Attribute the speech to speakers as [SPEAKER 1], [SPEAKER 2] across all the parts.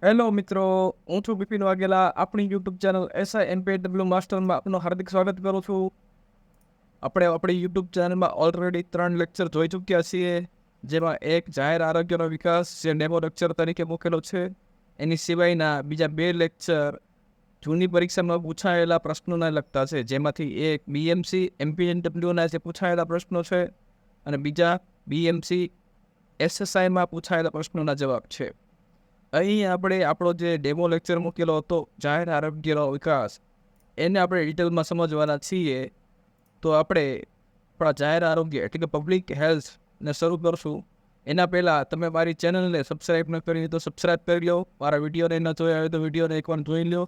[SPEAKER 1] Hello મિત્રો, હું છું બિપિન વાઘેલા. આપણી યુટ્યુબ ચેનલ SINPW માસ્ટરમાં આપનું હાર્દિક સ્વાગત કરું છું. આપણે આપણી યુટ્યુબ ચેનલમાં ઓલરેડી 3 લેક્ચર જોઈ ચૂક્યા છીએ, જેમાં એક જાહેર આરોગ્યનો વિકાસ જે ડેમો લેક્ચર તરીકે મૂકેલો છે. એની સિવાયના બીજા 2 લેક્ચર જૂની પરીક્ષામાં પૂછાયેલા પ્રશ્નોને લગતા છે, જેમાંથી એક BMC MPNWના જે પૂછાયેલા પ્રશ્નો છે અને બીજા BMC SSIમાં પૂછાયેલા પ્રશ્નોના જવાબ છે. અહીં આપણે આપણો જે ડેમો લેક્ચર મૂકેલો હતો જાહેર આરોગ્યનો વિકાસ, એને આપણે ડિટેલમાં સમજવાના છીએ. તો આપણે આપણા જાહેર આરોગ્ય એટલે કે પબ્લિક હેલ્થને શરૂ કરશું. એના પહેલાં તમે મારી ચેનલને સબસ્ક્રાઈબ ન કરી તો સબસ્ક્રાઈબ કરી લો. મારા વિડીયોને ન જોયા હોય તો વિડીયોને એકવાર જોઈ લો.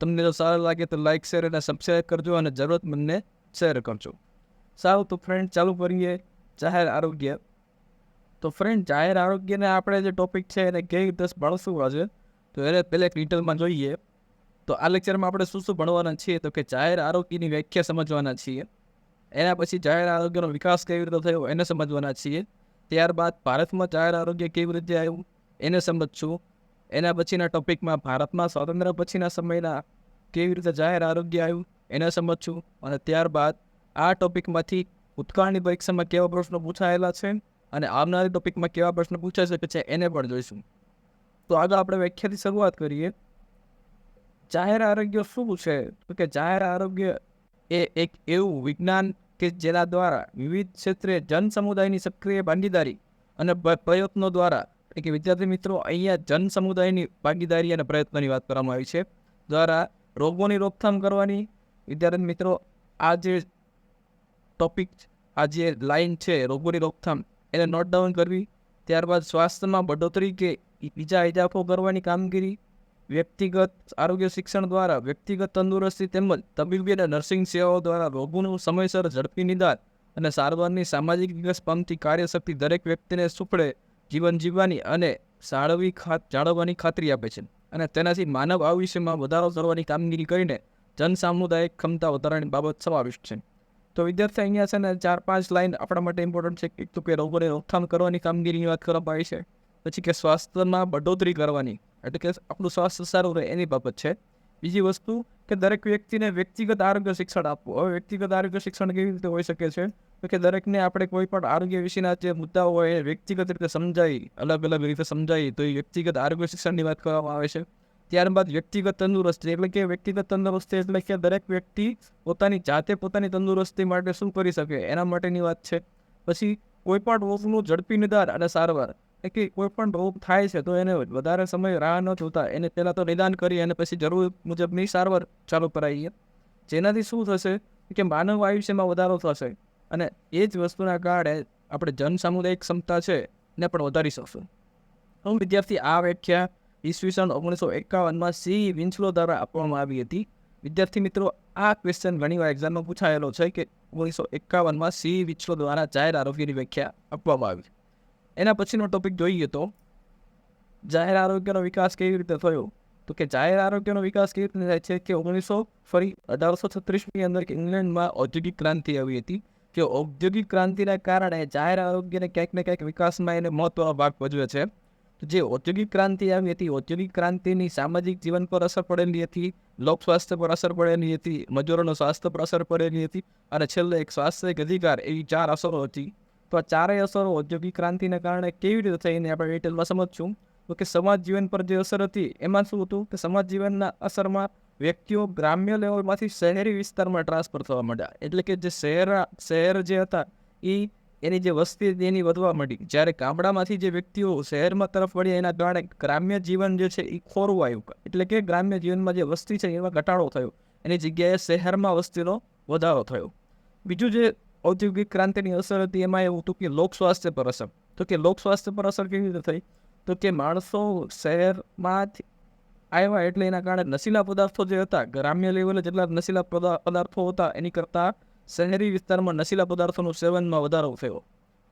[SPEAKER 1] તમને જો સારું લાગે તો લાઇક શેર અને સબસ્ક્રાઈબ કરજો અને જરૂરતમંદને શેર કરજો. સારું, તો ફ્રેન્ડ ચાલુ કરીએ જાહેર આરોગ્ય. તો ફ્રેન્ડ, જાહેર આરોગ્યને આપણે જે ટોપિક છે એને કેવી રીતે ભણશું આજે, તો એને પહેલાં ડિટેલમાં જોઈએ. તો આ લેક્ચરમાં આપણે શું શું ભણવાના છીએ, તો કે જાહેર આરોગ્યની વ્યાખ્યા સમજવાના છીએ. એના પછી જાહેર આરોગ્યનો વિકાસ કેવી રીતે થયો એને સમજવાના છીએ. ત્યારબાદ ભારતમાં જાહેર આરોગ્ય કેવી રીતે આવ્યું એને સમજશું. એના પછીના ટોપિકમાં ભારતમાં સ્વાતંત્ર્ય પછીના સમયના કેવી રીતે જાહેર આરોગ્ય આવ્યું એને સમજશું. અને ત્યારબાદ આ ટોપિકમાંથી ભૂતકાળની પરીક્ષામાં કેવા પ્રશ્નો પૂછાયેલા છે અને આવનારી ટોપિકમાં કેવા પ્રશ્નો પૂછાઈ શકે છે એને પણ જોઈશું. તો આગળ આપણે વ્યાખ્યાથી શરૂઆત કરીએ. જાહેર આરોગ્ય શું છે, તો કે જાહેર આરોગ્ય એ એક એવું વિજ્ઞાન કે જેના દ્વારા વિવિધ ક્ષેત્રે જન સમુદાયની સક્રિય ભાગીદારી અને પ્રયત્નો દ્વારા, એટલે કે વિદ્યાર્થી મિત્રો, અહીંયા જન સમુદાયની ભાગીદારી અને પ્રયત્નોની વાત કરવામાં આવી છે, દ્વારા રોગોની રોકથામ કરવાની. વિદ્યાર્થી મિત્રો, આ જે ટોપિક, આ જે લાઈન છે રોગોની રોકથામ, એને નોટ ડાઉન કરવી. ત્યારબાદ સ્વાસ્થ્યમાં બઢોતરી કે બીજા ઇજાફો કરવાની કામગીરી. વ્યક્તિગત આરોગ્ય શિક્ષણ દ્વારા વ્યક્તિગત તંદુરસ્તી તેમજ તબીબી અને નર્સિંગ સેવાઓ દ્વારા રોગોનું સમયસર ઝડપી નિદાન અને સારવારની સામાજિક વિકાસ પામતી કાર્યશક્તિ દરેક વ્યક્તિને સુખડે જીવન જીવવાની અને જાળવવાની ખાતરી આપે છે. અને તેનાથી માનવ આયુષ્યમાં વધારો કરવાની કામગીરી કરીને જન સામુદાયિક ક્ષમતા વધારવાની બાબત સમાવિષ્ટ છે. તો વિદ્યાર્થી, અહીંયા છે ને 4-5 લાઈન આપણા માટે ઇમ્પોર્ટન્ટ છે. એક તો કે રોગોને રોકથામ કરવાની કામગીરીની વાત કરવામાં આવી છે. પછી કે સ્વાસ્થ્યમાં બઢોતરી કરવાની, એટલે કે આપણું સ્વાસ્થ્ય સારું રહે એની બાબત છે. બીજી વસ્તુ કે દરેક વ્યક્તિને વ્યક્તિગત આરોગ્ય શિક્ષણ આપવું. હવે વ્યક્તિગત આરોગ્ય શિક્ષણ કેવી રીતે હોઈ શકે છે, તો કે દરેકને આપણે કોઈ પણ આરોગ્ય વિશેના જે મુદ્દાઓ હોય એ વ્યક્તિગત રીતે સમજાવી, અલગ અલગ રીતે સમજાવી, તો એ વ્યક્તિગત આરોગ્ય શિક્ષણની વાત કરવામાં આવે છે. ત્યારબાદ વ્યક્તિગત તંદુરસ્તી, એટલે કે વ્યક્તિગત તંદુરસ્તી એટલે કે દરેક વ્યક્તિ પોતાની જાતે પોતાની તંદુરસ્તી માટે શું કરી શકે એના માટેની વાત છે. પછી કોઈ પણ રોગનું ઝડપી નિદાન અને સારવાર, એટલે કે કોઈ પણ રોગ થાય છે તો એને વધારે સમય રાહ ન જોતા એને પહેલાં તો નિદાન કરી અને પછી જરૂર મુજબની સારવાર ચાલુ કરાવીએ, જેનાથી શું થશે કે માનવ આયુષ્યમાં વધારો થશે અને એ જ વસ્તુના કારણે આપણે જન સામુદાયિક ક્ષમતા છે એને પણ વધારી શકશું. હું વિદ્યાર્થી, આ વ્યાખ્યા ઈસવીસન 1951માં સી વિન્સલો દ્વારા આપવામાં આવી હતી. વિદ્યાર્થી મિત્રો, આ ક્વેશ્ચન ઘણીવાર એક્ઝામમાં પૂછાયેલો છે કે 1951માં સી વિન્સલો દ્વારા જાહેર આરોગ્યની વ્યાખ્યા આપવામાં આવી. એના પછીનો ટોપિક જોઈએ તો જાહેર આરોગ્યનો વિકાસ કેવી રીતે થયો, તો કે જાહેર આરોગ્યનો વિકાસ કેવી રીતે થાય છે કે 1836ની અંદર ઇંગ્લેન્ડમાં ઔદ્યોગિક ક્રાંતિ આવી હતી. કે ઔદ્યોગિક ક્રાંતિના કારણે જાહેર આરોગ્યને ક્યાંક ને ક્યાંક વિકાસમાં એને મહત્વનો ભાગ ભજવે છે. તો જે ઔદ્યોગિક ક્રાંતિ આવી હતી, ઔદ્યોગિક ક્રાંતિની સામાજિક જીવન પર અસર પડેલી હતી, લોક સ્વાસ્થ્ય પર અસર પડેલી હતી, મજૂરોનો સ્વાસ્થ્ય પર અસર પડેલી હતી અને છેલ્લે એક સ્વાસ્થ્ય અધિકાર, એવી 4 અસરો હતી. તો આ 4 અસરો ઔદ્યોગિક ક્રાંતિના કારણે કેવી રીતે થઈને આપણે ડિટેલમાં સમજશું. તો કે સમાજ જીવન પર જે અસર હતી એમાં શું હતું કે સમાજ જીવનના અસરમાં વ્યક્તિઓ ગ્રામ્ય લેવલમાંથી શહેરી વિસ્તારમાં ટ્રાન્સફર થવા માંડ્યા. એટલે કે જે શહેર જે હતા એની જે વસ્તી હતી એની વધવા માંડી. જ્યારે ગામડામાંથી જે વ્યક્તિઓ શહેરમાં તરફ વળ્યા એના કારણે ગ્રામ્ય જીવન જે છે એ ખોરવું આવ્યું. એટલે કે ગ્રામ્ય જીવનમાં જે વસ્તી છે એમાં ઘટાડો થયો, એની જગ્યાએ શહેરમાં વસ્તીનો વધારો થયો. બીજું જે ઔદ્યોગિક ક્રાંતિની અસર હતી એમાં એવું હતું કે લોક સ્વાસ્થ્ય પર અસર. તો કે લોક સ્વાસ્થ્ય પર અસર કેવી રીતે થઈ, તો કે માણસો શહેરમાંથી આવ્યા એટલે એના કારણે નશીલા પદાર્થો જે હતા, ગ્રામ્ય લેવલે જેટલા નશીલા પદાર્થો હતા એની કરતાં શહેરી વિસ્તારમાં નશીલા પદાર્થોનું સેવનમાં વધારો થયો.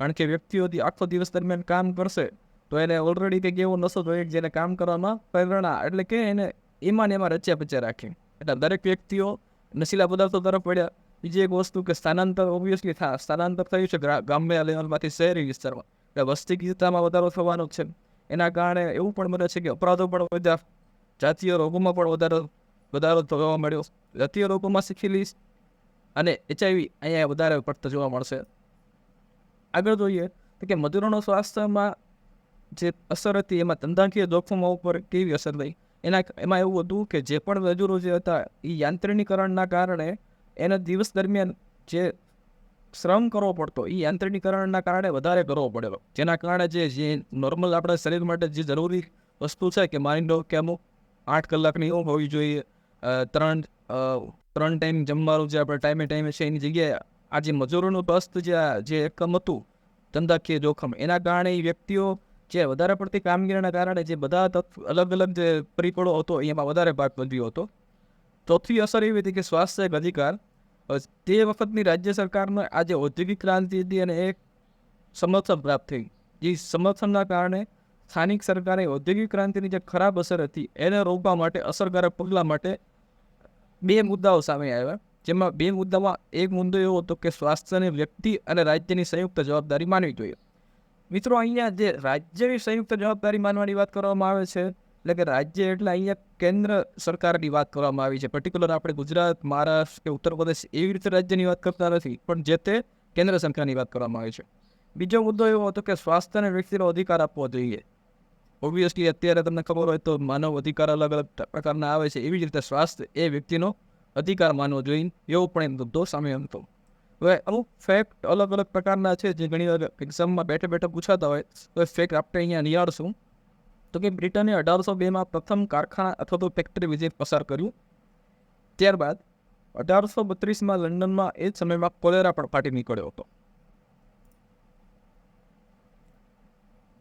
[SPEAKER 1] કારણ કે વ્યક્તિઓ આખો દિવસ દરમિયાન કામ કરશે તો એને ઓલરેડી કંઈક એવો નશો જોઈએ જેને કામ કરવામાં પ્રેરણા, એટલે કે એને એમાં રચ્યા પચ્યા રાખે. એટલે દરેક વ્યક્તિઓ નશીલા પદાર્થો તરફ વળ્યા. બીજી એક વસ્તુ કે સ્થાનાંતર ઓબ્વિયસલી સ્થાનાંતર થયું છે ગ્રામ્ય લેવલમાંથી શહેરી વિસ્તારમાં, એટલે વસ્તી ગીતામાં વધારો થવાનો છે. એના કારણે એવું પણ બને છે કે અપરાધો પણ વધ્યા, જાતીય રોગોમાં પણ વધારો જોવા મળ્યો. જાતીય રોગોમાં સિફિલિસ અને HIV અહીંયા વધારે પડતા જોવા મળશે. આગળ જોઈએ તો કે મજૂરોનો સ્વાસ્થ્યમાં જે અસર હતી એમાં ધંધાકીય જોખમો ઉપર કેવી અસર થઈ. એમાં એવું હતું કે જે પણ મજૂરો જે હતા એ યાંત્રિકીકરણના કારણે એના દિવસ દરમિયાન જે શ્રમ કરવો પડતો એ યાંત્રિકીકરણના કારણે વધારે કરવો પડેલો, જેના કારણે જે નોર્મલ આપણા શરીર માટે જે જરૂરી વસ્તુ છે કે માની લો કે અમુક 8 કલાકની ઊંઘ હોવી જોઈએ, 3 ટાઈમ જમવાનું જે આપણે ટાઈમે છે, એની જગ્યાએ આ જે મજૂરોનું ટ્રસ્ટ જે એકમ હતું ધંધાકીય જોખમ, એના કારણે એ વ્યક્તિઓ જે વધારે પડતી કામગીરીના કારણે જે બધા અલગ અલગ જે પરિબળો હતો એમાં વધારે ભાગ ભજવ્યો હતો. ચોથી અસર એવી હતી કે સ્વાસ્થ્ય એક અધિકાર. તે વખતની રાજ્ય સરકારનો આ જે ઔદ્યોગિક ક્રાંતિ હતી અને એક સમર્થન પ્રાપ્ત થઈ. જે સમર્થનના કારણે સ્થાનિક સરકારે ઔદ્યોગિક ક્રાંતિની જે ખરાબ અસર હતી એને રોકવા માટે અસરકારક પગલાં માટે 2 મુદ્દાઓ સામે આવ્યા, જેમાં 2 મુદ્દામાં એક મુદ્દો એવો હતો કે સ્વાસ્થ્યને વ્યક્તિ અને રાજ્યની સંયુક્ત જવાબદારી માનવી જોઈએ. મિત્રો, અહીંયા જે રાજ્યની સંયુક્ત જવાબદારી માનવાની વાત કરવામાં આવે છે, એટલે કે રાજ્ય એટલે અહીંયા કેન્દ્ર સરકારની વાત કરવામાં આવી છે. પર્ટિક્યુલર આપણે ગુજરાત, મહારાષ્ટ્ર કે ઉત્તર પ્રદેશ એવી રીતે રાજ્યની વાત કરતા નથી, પણ જે તે કેન્દ્ર સરકારની વાત કરવામાં આવી છે. બીજો મુદ્દો એવો હતો કે સ્વાસ્થ્યને વ્યક્તિનો અધિકાર આપવો જોઈએ. ઓબ્વિયસલી અત્યારે તમને ખબર હોય તો માનવ અધિકાર અલગ અલગ પ્રકારના આવે છે, એવી જ રીતે સ્વાસ્થ્ય એ વ્યક્તિનો અધિકાર માનવો જોઈએ, એવો પણ એક મુદ્દો સામે હતો. હવે અમુક ફેક્ટ અલગ અલગ પ્રકારના છે જે ઘણી વાર એક્ઝામમાં બેઠા પૂછાતા હોય, તો એ ફેક્ટ આપણે અહીંયા નિહાળશું. તો કે બ્રિટને 1802માં પ્રથમ કારખાના અથવા તો ફેક્ટરી વિઝિટ પસાર કર્યું. ત્યારબાદ 1832માં લંડનમાં એ જ સમયમાં કોલેરા પણ ફાટી નીકળ્યો હતો.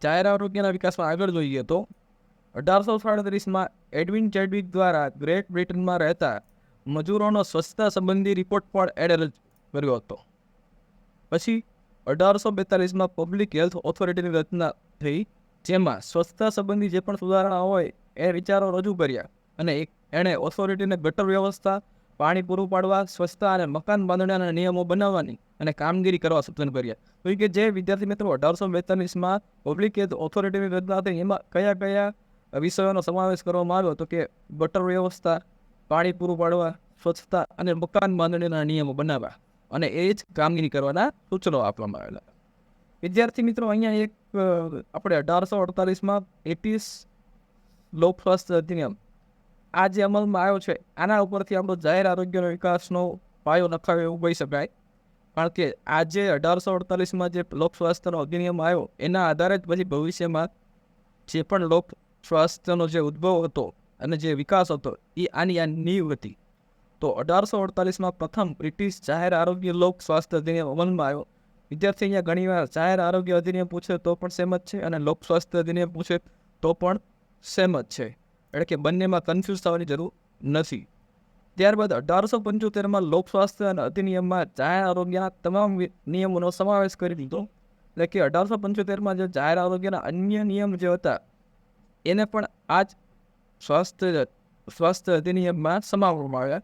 [SPEAKER 1] જાહેર આરોગ્યના વિકાસમાં આગળ જોઈએ તો 1837માં એડવિન ચેડવિક દ્વારા ગ્રેટ બ્રિટનમાં રહેતા મજૂરોનો સ્વચ્છતા સંબંધી રિપોર્ટ પણ એડ કર્યો હતો. પછી 1842માં પબ્લિક હેલ્થ ઓથોરિટીની રચના થઈ, જેમાં સ્વચ્છતા સંબંધી જે પણ સુધારણા હોય એ વિચારો રજૂ કર્યા અને એણે ઓથોરિટીને ગટર વ્યવસ્થા, પાણી પૂરું પાડવા, સ્વચ્છતા અને મકાન બાંધણીના નિયમો બનાવવાની અને કામગીરી કરવા સૂચન કર્યા. તો કે જે વિદ્યાર્થી મિત્રો 1842માં પબ્લિક હેલ્થ ઓથોરિટીની રચના થઈ, એમાં કયા કયા વિષયોનો સમાવેશ કરવામાં આવ્યો તો કે ગટર વ્યવસ્થા, પાણી પૂરું પાડવા, સ્વચ્છતા અને મકાન બાંધણીના નિયમો બનાવવા અને એ જ કામગીરી કરવાના સૂચનો આપવામાં આવેલા. વિદ્યાર્થી મિત્રો, અહીંયા એક આપણે 1848માં 80 લોક સ્વાસ્થ્ય અધિનિયમ આ જે અમલમાં આવ્યો છે, આના ઉપરથી આપણો જાહેર આરોગ્યનો વિકાસનો પાયો નખાવ્યો એવું કહી શકાય. કારણ કે આજે 1848માં જે લોક સ્વાસ્થ્યનો અધિનિયમ આવ્યો એના આધારે જ પછી ભવિષ્યમાં જે પણ લોક સ્વાસ્થ્યનો જે ઉદ્ભવ હતો અને જે વિકાસ હતો એ આની આ નીવ હતી. તો 1848માં પ્રથમ બ્રિટિશ જાહેર આરોગ્ય લોક સ્વાસ્થ્ય અધિનિયમ અમલમાં આવ્યો. વિદ્યાર્થી અહીંયા ઘણી વાર જાહેર આરોગ્ય અધિનિયમ પૂછે તો પણ સેમ જ છે અને લોક સ્વાસ્થ્ય અધિનિયમ પૂછે તો પણ સેમ જ છે, એટલે કે બંનેમાં કન્ફ્યુઝ થવાની જરૂર નથી. ત્યારબાદ 1875માં લોક સ્વાસ્થ્ય અને અધિનિયમમાં જાહેર આરોગ્યના તમામ નિયમોનો સમાવેશ કરી દીધો. એટલે કે 1875માં જે જાહેર આરોગ્યના અન્ય નિયમ જે હતા એને પણ આ જ સ્વાસ્થ્ય અધિનિયમમાં સમાવવામાં આવ્યા.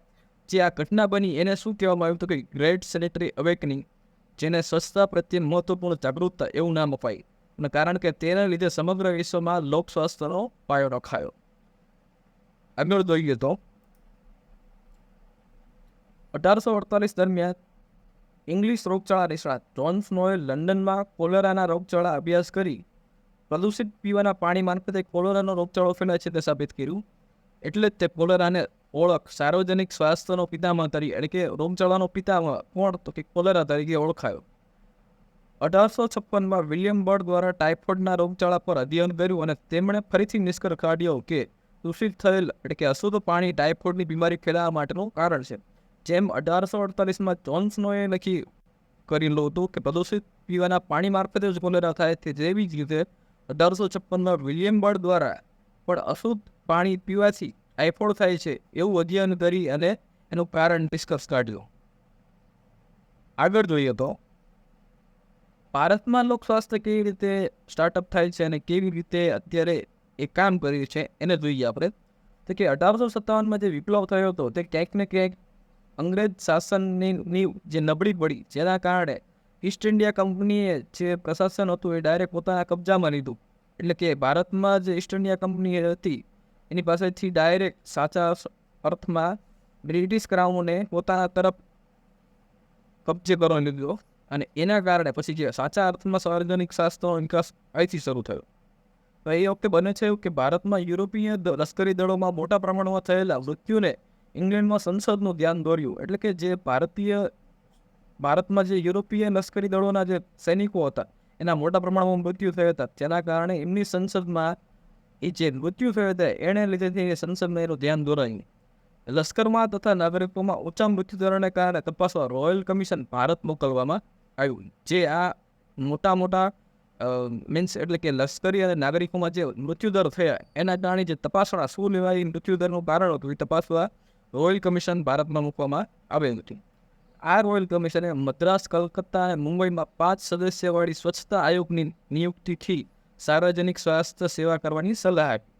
[SPEAKER 1] જે આ ઘટના બની એને શું કહેવામાં આવ્યું હતું કે ગ્રેટ સેનેટરી અવેકનિંગ, જેને સ્વચ્છતા પ્રત્યે મહત્વપૂર્ણ જાગૃતતા એવું નામ અપાયું. અને કારણ કે તેના લીધે સમગ્ર વિશ્વમાં લોક સ્વાસ્થ્યનો પાયો રખાયો. આગળ જોઈએ તો 1848 દરમિયાન ઇંગ્લિશ રોગચાળા નિષ્ણાત જોન સ્નોએ લંડનમાં કોલેરાના રોગચાળા અભ્યાસ કરી પ્રદૂષિત પીવાના પાણી મારફતે કોલેરાનો રોગચાળો ફેલાય છે તે સાબિત કર્યું. એટલે જ તે કોલેરાને ઓળખ સાર્વજનિક સ્વાસ્થ્યનો પિતામહ તરીકે, એટલે કે રોગચાળાનો પિતામહ કોણ તો કે કોલેરા તરીકે ઓળખાયો. 1856માં વિલિયમ બર્ડ દ્વારા ટાઇફોઇડના રોગચાળા પર અધ્યયન કર્યું અને તેમણે ફરીથી નિષ્કર્ષ કાઢ્યો કે દૂષિત થયેલ એટલે કે અશુદ્ધ પાણી ટાઇફોઇડની બીમારી ફેલાવા માટેનું કારણ છે. જેમ 1848માં જોન સ્નોએ નક્કી કરેલું હતું કે પ્રદૂષિત પીવાના પાણી મારફતે જ કોલેરા થાય છે, જેવી જ રીતે 1856માં વિલિયમ બર્ડ દ્વારા પણ અશુદ્ધ પાણી પીવાથી ટાઇફોઇડ થાય છે એવું અધ્યયન કરી અને એનું કારણ નિષ્કર્ષ કાઢ્યો. આગળ જોઈએ તો ભારતમાં લોક સ્વાસ્થ્ય કેવી રીતે સ્ટાર્ટઅપ થાય છે અને કેવી રીતે અત્યારે એ કામ કર્યું છે એને જોઈએ આપણે. તો કે 1857માં જે વિપ્લવ થયો હતો તે ક્યાંક ને ક્યાંક અંગ્રેજ શાસનની જે નબળી પડી, જેના કારણે ઈસ્ટ ઇન્ડિયા કંપનીએ જે પ્રશાસન હતું એ ડાયરેક્ટ પોતાના કબજામાં લીધું એટલે કે ભારતમાં જે ઈસ્ટ ઇન્ડિયા કંપની હતી એની પાસેથી ડાયરેક્ટ સાચા અર્થમાં બ્રિટિશ ક્રાઉને પોતાના તરફ કબજે કરવાનો લીધો, અને એના કારણે પછી જે સાચા અર્થમાં સાર્વજનિક શાસ્ત્રનો વિકાસ અહીંથી શરૂ થયો. તો એ વખતે બને છે કે ભારતમાં યુરોપીય લશ્કરી દળોમાં મોટા પ્રમાણમાં થયેલા મૃત્યુને ઇંગ્લેન્ડમાં સંસદનું ધ્યાન દોર્યું. એટલે કે જે ભારતમાં જે યુરોપીય લશ્કરી દળોના જે સૈનિકો હતા એના મોટા પ્રમાણમાં મૃત્યુ થયા હતા, જેના કારણે એમની સંસદમાં એ જે મૃત્યુ થયા હતા એને લીધેથી સંસદમાં એનું ધ્યાન દોરાયું. લશ્કરમાં તથા નાગરિકોમાં ઊંચા મૃત્યુદરને કારણે તપાસવા રોયલ કમિશન ભારત મોકલવામાં આવ્યું, જે આ મોટા મીન્સ એટલે કે લશ્કરી અને નાગરિકોમાં જે મૃત્યુદર થયા એના કારણે જે તપાસણા શું લેવાય મૃત્યુદરનું કારણ હતું એ તપાસવા રોયલ કમિશન ભારતમાં મૂકવામાં આવેલું હતું. આ રોયલ કમિશને મદ્રાસ, કલકત્તા અને મુંબઈમાં 5 સદસ્યવાળી સ્વચ્છતા આયોગની નિયુક્તિથી સાર્વજનિક સ્વાસ્થ્ય સેવા કરવાની સલાહ આપી.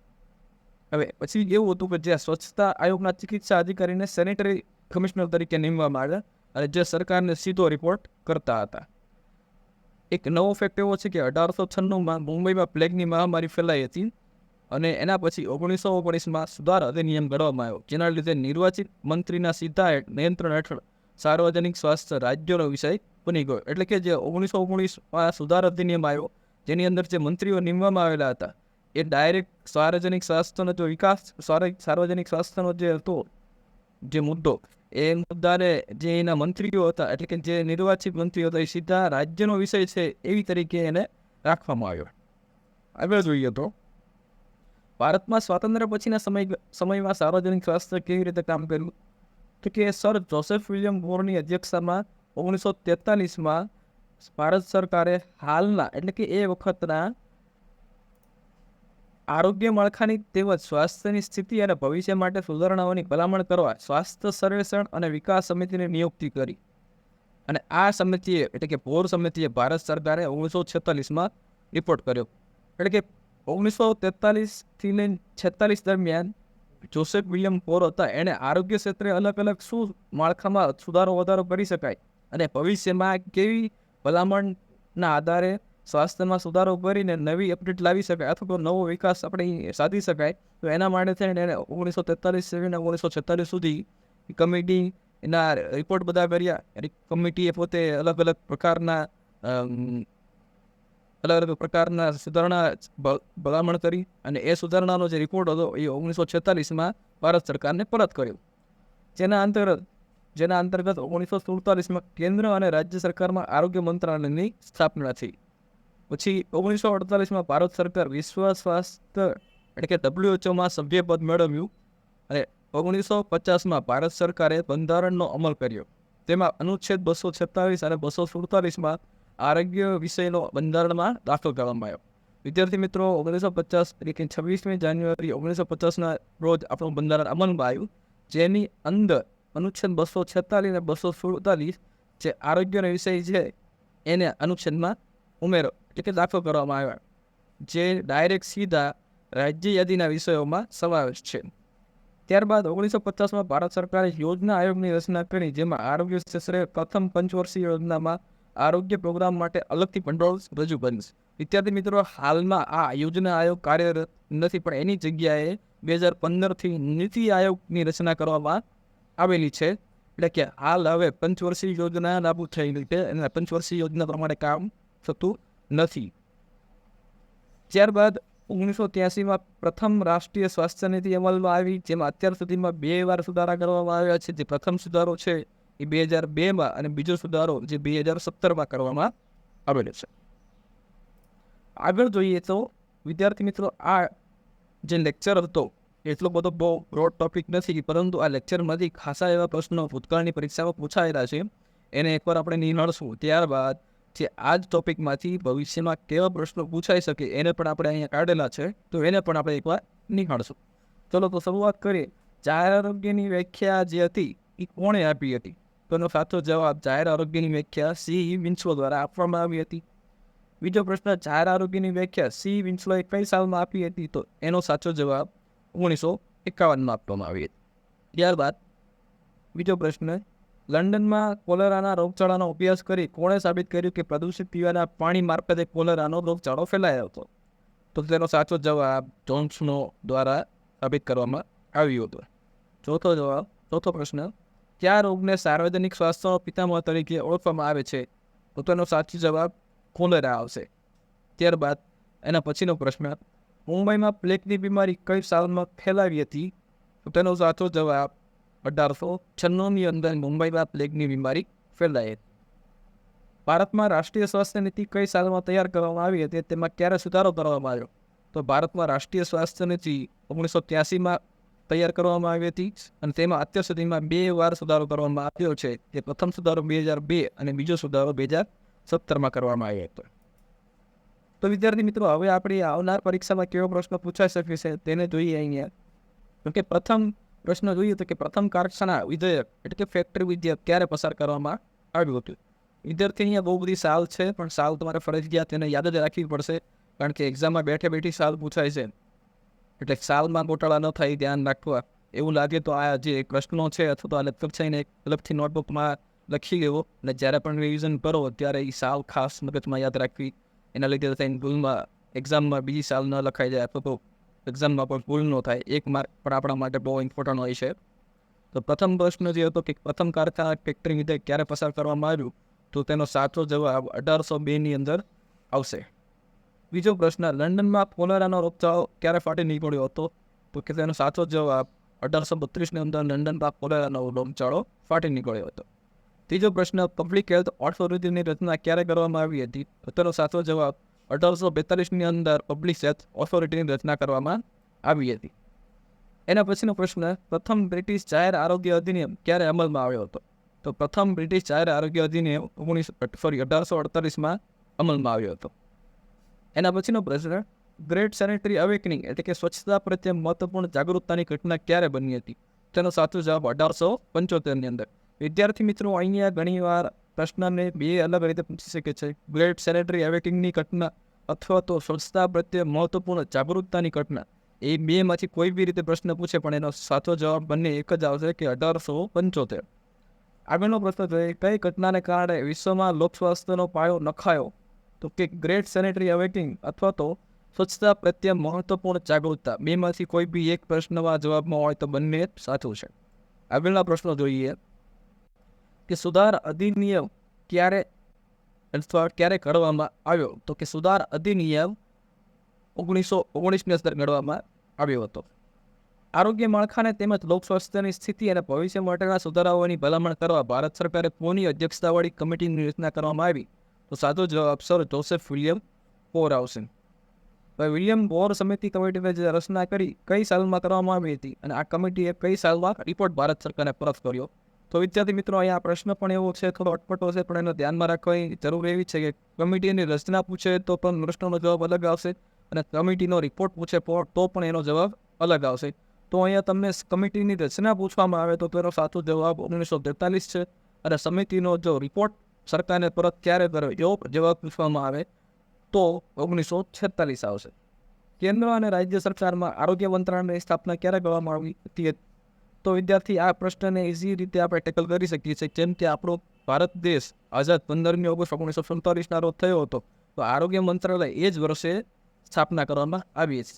[SPEAKER 1] હવે પછી એવું હતું કે જે સ્વચ્છતા આયોગના ચિકિત્સા અધિકારીને સેનેટરી કમિશનર તરીકે નિમવામાં આવ્યા અને જે સરકારને સીધો રિપોર્ટ કરતા હતા. એક નવો ફેક્ટ એવો છે કે 1896માં મુંબઈમાં પ્લેગની મહામારી ફેલાઈ હતી, અને એના પછી 1919માં સુધાર અધિનિયમ ઘડવામાં આવ્યો, જેના લીધે નિર્વાચિત મંત્રીના સીધા નિયંત્રણ હેઠળ સાર્વજનિક સ્વાસ્થ્ય રાજ્યોનો વિષય બની ગયો. એટલે કે જે 1919માં સુધાર અધિનિયમ આવ્યો, જેની અંદર જે મંત્રીઓ નિમવામાં આવેલા હતા એ ડાયરેક્ટ સાર્વજનિક સ્વાસ્થ્યનો જો વિકાસ, સાર્વજનિક સ્વાસ્થ્યનો જે હતો જે મુદ્દો, એ મુદ્દાને જે એના મંત્રીઓ હતા એટલે કે જે નિર્વાચિત મંત્રીઓ હતા એ સીધા રાજ્યનો વિષય છે એવી તરીકે એને રાખવામાં આવ્યો. આગળ જોઈએ તો ભારતમાં સ્વાતંત્ર્ય પછીના સમયમાં સાર્વજનિક સ્વાસ્થ્ય કેવી રીતે કામ કર્યું, તો કે સર જોસેફ વિલિયમ બોરની અધ્યક્ષતામાં 1943માં ભારત સરકારે હાલના એટલે કે એ વખતના આરોગ્ય માળખાની તેમજ સ્વાસ્થ્યની સ્થિતિ અને ભવિષ્ય માટે સુધારણાઓની ભલામણ કરવા સ્વાસ્થ્ય સર્વેક્ષણ અને વિકાસ સમિતિની નિયુક્તિ કરી. અને આ સમિતિએ એટલે કે બોર સમિતિએ ભારત સરકારે 1946માં રિપોર્ટ કર્યો. એટલે કે 1943થી લઈને 46 દરમિયાન જોસેફ વિલિયમ બોર હતા, એણે આરોગ્ય ક્ષેત્રે અલગ અલગ શું માળખામાં સુધારો વધારો કરી શકાય અને ભવિષ્યમાં કેવી ભલામણના આધારે સ્વાસ્થ્યમાં સુધારો કરીને નવી અપડેટ લાવી શકાય અથવા તો નવો વિકાસ આપણે સાધી શકાય, તો એના માટે થઈને એને 1943 1946 સુધી કમિટી એના રિપોર્ટ બધા કર્યા. એની કમિટીએ પોતે અલગ અલગ પ્રકારના સુધારણા ભલામણ કરી, અને એ સુધારણાનો જે રિપોર્ટ હતો એ 1946માં ભારત સરકારને પરત કર્યો, જેના અંતર્ગત 1947માં કેન્દ્ર અને રાજ્ય સરકારમાં આરોગ્ય મંત્રાલયની સ્થાપના થઈ. પછી 1948માં ભારત સરકાર વિશ્વ સ્વાસ્થ્ય એટલે કે WHO સભ્યપદ મેળવ્યું, અને 1950માં ભારત સરકારે બંધારણનો અમલ કર્યો. તેમાં અનુચ્છેદ 246 અને 247માં આરોગ્ય વિષયનો બંધારણમાં દાખલ કરવામાં આવ્યો. વિદ્યાર્થી મિત્રો, 1950 એટલે કે 26મી જાન્યુઆરી 1950ના રોજ આપણું બંધારણ અમલમાં આવ્યું, જેની અંદર અનુચ્છેદ 246 અને 247 જે આરોગ્યનો વિષય છે એને અનુચ્છેદમાં ઉમેરો એટલે કે દાખલ કરવામાં આવ્યા, જે ડાયરેક્ટ સીધા રાજ્ય યાદીના વિષયોમાં સમાવેશ છે. ત્યારબાદ 1950માં ભારત સરકારે યોજના આયોગની રચના કરી, જેમાં આરોગ્ય ક્ષેત્રે પ્રથમ પંચવર્ષીય યોજનામાં આરોગ્ય પ્રોગ્રામ માટે અલગથી ભંડોળ રજૂ કર્યું. વિદ્યાર્થી મિત્રો, હાલમાં આ યોજના આયોગ કાર્યરત નથી, પણ એની જગ્યાએ 2015થી નીતિ આયોગની રચના કરવામાં આવેલી છે. એટલે કે હાલ હવે પંચવર્ષીય યોજના લાગુ થયેલી છે અને પંચવર્ષીય યોજના પ્રમાણે કામ થતું નથી. ત્યારબાદ 1983માં પ્રથમ રાષ્ટ્રીય સ્વાસ્થ્ય નીતિ અમલમાં આવી, જેમાં અત્યાર સુધીમાં 2 વાર સુધારા કરવામાં આવ્યા છે. જે પ્રથમ સુધારો છે એ 2002માં અને બીજો સુધારો જે 2017માં કરવામાં આવેલો છે. આગળ જોઈએ તો વિદ્યાર્થી મિત્રો, આ જે લેક્ચર હતો એટલો બધો બહુ બ્રોડ ટોપિક નથી, પરંતુ આ લેક્ચરમાંથી ખાસા એવા પ્રશ્નો ભૂતકાળની પરીક્ષામાં પૂછાયેલા છે, એને એકવાર આપણે નિહાળશું. ત્યારબાદ જે આ જ ટોપિકમાંથી ભવિષ્યમાં કેવા પ્રશ્નો પૂછાઈ શકે એને પણ આપણે અહીંયા કાઢેલા છે, તો એને પણ આપણે એકવાર નિહાળશું. ચલો તો શરૂઆત કરીએ. જાહેર આરોગ્યની વ્યાખ્યા જે હતી એ કોણે આપી હતી? તો એનો સાચો જવાબ જાહેર આરોગ્યની વ્યાખ્યા સી વિન્સલો દ્વારા આપવામાં આવી હતી. બીજો પ્રશ્ન, જાહેર આરોગ્યની વ્યાખ્યા સી વિન્સલોએ કઈ સાલમાં આપી હતી? તો એનો સાચો જવાબ 1951માં આપવામાં આવી હતી. ત્યારબાદ બીજો પ્રશ્ન, લંડનમાં કોલેરાના રોગચાળાનો અભ્યાસ કરી કોણે સાબિત કર્યું કે પ્રદૂષિત પીવાના પાણી મારફતે કોલેરાનો રોગચાળો ફેલાયો હતો? તો તેનો સાચો જવાબ જોન સ્નો દ્વારા સાબિત કરવામાં આવ્યો હતો. ચોથો પ્રશ્ન, કયા રોગને સાર્વજનિક સ્વાસ્થ્યનો પિતામહ તરીકે ઓળખવામાં આવે છે? તો તેનો સાચો જવાબ કોલેરા આવશે. ત્યારબાદ એના પછીનો પ્રશ્ન, મુંબઈમાં પ્લેગની બીમારી કઈ સાલમાં ફેલાવી હતી? તો તેનો સાચો જવાબ 1896ની અંદર મુંબઈમાં પ્લેગની બીમારી ફેલાઈ હતી. ભારતમાં રાષ્ટ્રીય સ્વાસ્થ્ય નીતિ કઈ સાલમાં તૈયાર કરવામાં આવી હતી? તેમાં ક્યારે સુધારો કરવામાં આવ્યો? તો ભારતમાં રાષ્ટ્રીય સ્વાસ્થ્ય નીતિ 1983માં તૈયાર કરવામાં આવી હતી અને તેમાં અત્યાર સુધીમાં 2 વાર સુધારો કરવામાં આવ્યો છે. તે પ્રથમ સુધારો 2002 અને બીજો સુધારો 2017માં કરવામાં આવ્યો હતો. તો વિદ્યાર્થી મિત્રો, હવે આપણી આવનાર પરીક્ષામાં કેવો પ્રશ્ન પૂછાઈ શકે છે તેને જોઈએ અહીંયા. તો કે પ્રથમ પ્રશ્ન જોઈએ તો કે પ્રથમ કારખાના વિધેયક એટલે કે ફેક્ટરી વિધેયક ક્યારે પસાર કરવામાં આવ્યું હતું? વિદ્યાર્થી અહીંયા બહુ બધી સાલ છે, પણ સાલ તમારે ફરજિયાત તેને યાદ જ રાખવી પડશે, કારણ કે એક્ઝામમાં બેઠી સાલ પૂછાય છે. એટલે સાલમાં ગોટાળા ન થાય ધ્યાન રાખવા. એવું લાગે તો આ જે પ્રશ્નો છે અથવા તો આ લેક્ચર છે એને અલગથી નોટબુકમાં લખી લેવો અને જ્યારે પણ રિવિઝન કરો ત્યારે એ સાલ ખાસ મગજમાં યાદ રાખવી. એના લીધે થઈને ભૂલમાં એક્ઝામમાં બીજી સાલ ન લખાઈ જાય અથવા તો એક્ઝામમાં પણ ભૂલ ન થાય. 1 માર્ક પણ આપણા માટે બહુ ઇમ્પોર્ટન્ટ હોય છે. તો પ્રથમ પ્રશ્ન જે હતો કે પ્રથમ કારખાના ફેક્ટરી વિધેયક ક્યારે પસાર કરવામાં આવ્યું? તો તેનો સાચો જવાબ 1802ની અંદર આવશે. બીજો પ્રશ્ન, લંડનમાં કોલેરાનો રોગચાળો ક્યારે ફાટી નીકળ્યો હતો? તો કે તેનો સાચો જવાબ 1832ની અંદર લંડનમાં કોલેરાનો રોગચાળો ફાટી નીકળ્યો હતો. ત્રીજો પ્રશ્ન, પબ્લિક હેલ્થ ઓથોરિટીની રચના ક્યારે કરવામાં આવી હતી? તો તેનો સાચો જવાબ 1842ની અંદર પબ્લિક હેલ્થ ઓથોરિટીની રચના કરવામાં આવી હતી. એના પછીનો પ્રશ્ન, પ્રથમ બ્રિટિશ જાહેર આરોગ્ય અધિનિયમ ક્યારે અમલમાં આવ્યો હતો? તો પ્રથમ બ્રિટિશ જાહેર આરોગ્ય અધિનિયમ 1848માં અમલમાં આવ્યો હતો. એના પછીનો પ્રશ્ન, ગ્રેટ સેનેટરી અવેકનિંગ એટલે કે સ્વચ્છતા પ્રત્યે મહત્વપૂર્ણ જાગૃતતાની ઘટના ક્યારે બની હતી? તેનો સાચો જવાબ 1875ની અંદર. વિદ્યાર્થી મિત્રો, અહીંયા ઘણીવાર પ્રશ્નને 2 અલગ રીતે પૂછી શકે છે. ગ્રેટ સેનેટરી અવેકનિંગની ઘટના અથવા તો સ્વચ્છતા પ્રત્યે મહત્વપૂર્ણ જાગૃતતાની ઘટના, એ 2માંથી કોઈ બી રીતે પ્રશ્ન પૂછે પણ એનો સાચો જવાબ બંને એક જ આવશે કે 1875. આગળનો પ્રશ્ન છે, કઈ ઘટનાને કારણે વિશ્વમાં લોક સ્વાસ્થ્યનો પાયો નખાયો? તો કે ગ્રેટ સેનેટરી અવેકનિંગ અથવા તો સ્વચ્છતા પ્રત્યે મહત્વપૂર્ણ જાગૃતતા. 2માંથી કોઈ બી એક પ્રશ્નમાં જવાબમાં હોય તો બંને સાચું છે. આગળના પ્રશ્નો જોઈએ કે સુધાર અધિનિયમ ક્યારે ઘડવામાં આવ્યો? તો કે સુધાર અધિનિયમ 1919ની અંદર ઘડવામાં આવ્યો હતો. આરોગ્ય માળખાને તેમજ લોક સ્વાસ્થ્યની સ્થિતિ અને ભવિષ્ય માટેના સુધારાઓની ભલામણ કરવા ભારત સરકારે કોની અધ્યક્ષતાવાળી કમિટીની રચના કરવામાં આવી? તો સાચો જવાબ સર જોસેફ વિલિયમ બોર આવશે. વિલિયમ બોર સમિતિ કમિટીને જે રચના કરી કઈ સાલમાં કરવામાં આવી હતી અને આ કમિટીએ કઈ સાલમાં રિપોર્ટ ભારત સરકારને પરત કર્યો? તો વિદ્યાર્થી મિત્રો, અહીંયા પ્રશ્ન પણ એવો છે, થોડો અટપટો છે, પણ એને ધ્યાનમાં રાખવાની જરૂર એવી છે કે કમિટીની રચના પૂછે તો પણ પ્રશ્નનો જવાબ અલગ આવશે અને કમિટીનો રિપોર્ટ પૂછે તો પણ એનો જવાબ અલગ આવશે. તો અહીંયા તમને કમિટીની રચના પૂછવામાં આવે તો તેનો સાચો જવાબ 1943 છે અને સમિતિનો જો રિપોર્ટ સરકારને પરત ક્યારે કર્યો એવો જવાબ પૂછવામાં આવે તો 1946 આવશે. કેન્દ્ર અને રાજ્ય સરકારમાં આરોગ્ય મંત્રાલયની સ્થાપના ક્યારે કરવામાં આવી હતી? તો વિદ્યાર્થી, આ પ્રશ્નને ઇઝી રીતે આપણે ટેકલ કરી શકીએ છીએ. જેમ કે આપણો ભારત દેશ આઝાદ 15મી ઓગસ્ટ 1947ના રોજ થયો હતો, તો આરોગ્ય મંત્રાલય એ જ વર્ષે સ્થાપના કરવામાં આવી છે.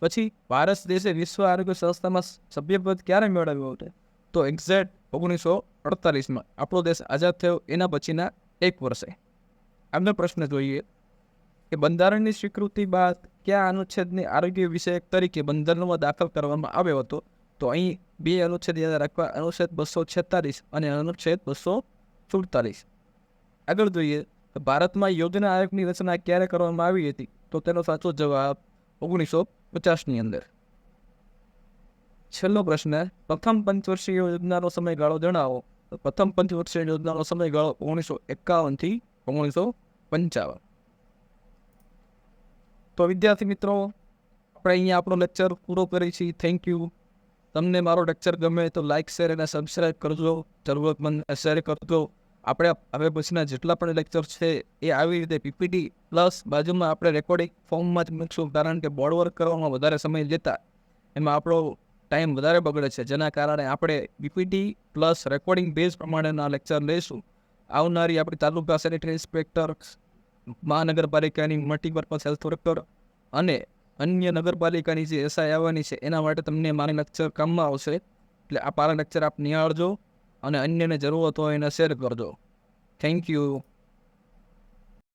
[SPEAKER 1] પછી ભારત દેશે વિશ્વ આરોગ્ય સંસ્થામાં સભ્યપદ ક્યારે મેળવ્યો હતો? તો એક્ઝેક્ટ 1948માં આપણો દેશ આઝાદ થયો એના પછીના 1 વર્ષે. આગળ પ્રશ્ન જોઈએ કે બંધારણની સ્વીકૃતિ બાદ કયા અનુચ્છેદને આરોગ્ય વિષયક તરીકે બંધારણમાં દાખલ કરવામાં આવ્યો હતો? તો અહીં 2 અનુચ્છેદ યાદ રાખવા, અનુચ્છેદ 246 અને અનુચ્છેદ 247. આગળ જોઈએ તો ભારતમાં યોજના આયોગની રચના ક્યારે કરવામાં આવી હતી? તો તેનો સાચો જવાબ 1950ની અંદર. છેલ્લો પ્રશ્ન, પ્રથમ પંચવર્ષીય યોજનાનો સમયગાળો જણાવો. તો પ્રથમ પંચવર્ષીય યોજનાનો સમયગાળો 1951 થી 1955. તો વિદ્યાર્થી મિત્રો, આપણે અહીંયા આપણો લેક્ચર પૂરો કરી છીએ. Thank you. તમને મારો લેક્ચર ગમે તો લાઇક, શેર અને સબસ્ક્રાઈબ કરજો. જરૂરતમંદ શેર કરજો. આપણે હવે પછીના જેટલા પણ લેક્ચર છે એ આવી રીતે પીપીટી પ્લસ બાજુમાં આપણે રેકોર્ડિંગ ફોર્મમાં જ મૂકશું, કારણ કે બોર્ડ વર્ક કરવામાં વધારે સમય લેતા એમાં આપણો ટાઈમ વધારે બગડે છે, જેના કારણે આપણે પીપીટી પ્લસ રેકોર્ડિંગ બેઝ પ્રમાણેના લેક્ચર લઈશું. આવનારી આપણી તાલુકા સેનેટરી ઇન્સ્પેક્ટર, મહાનગરપાલિકાની મલ્ટીપર્પઝ હેલ્થ વર્કર અને અન્ય નગરપાલિકાની જે એસઆઈ આવવાની છે એના માટે તમને મારા લેક્ચર કામમાં આવશે. એટલે આ મારા લેક્ચર આપ નિહાળજો અને અન્યને જરૂરત હોય એને શેર કરજો. Thank you.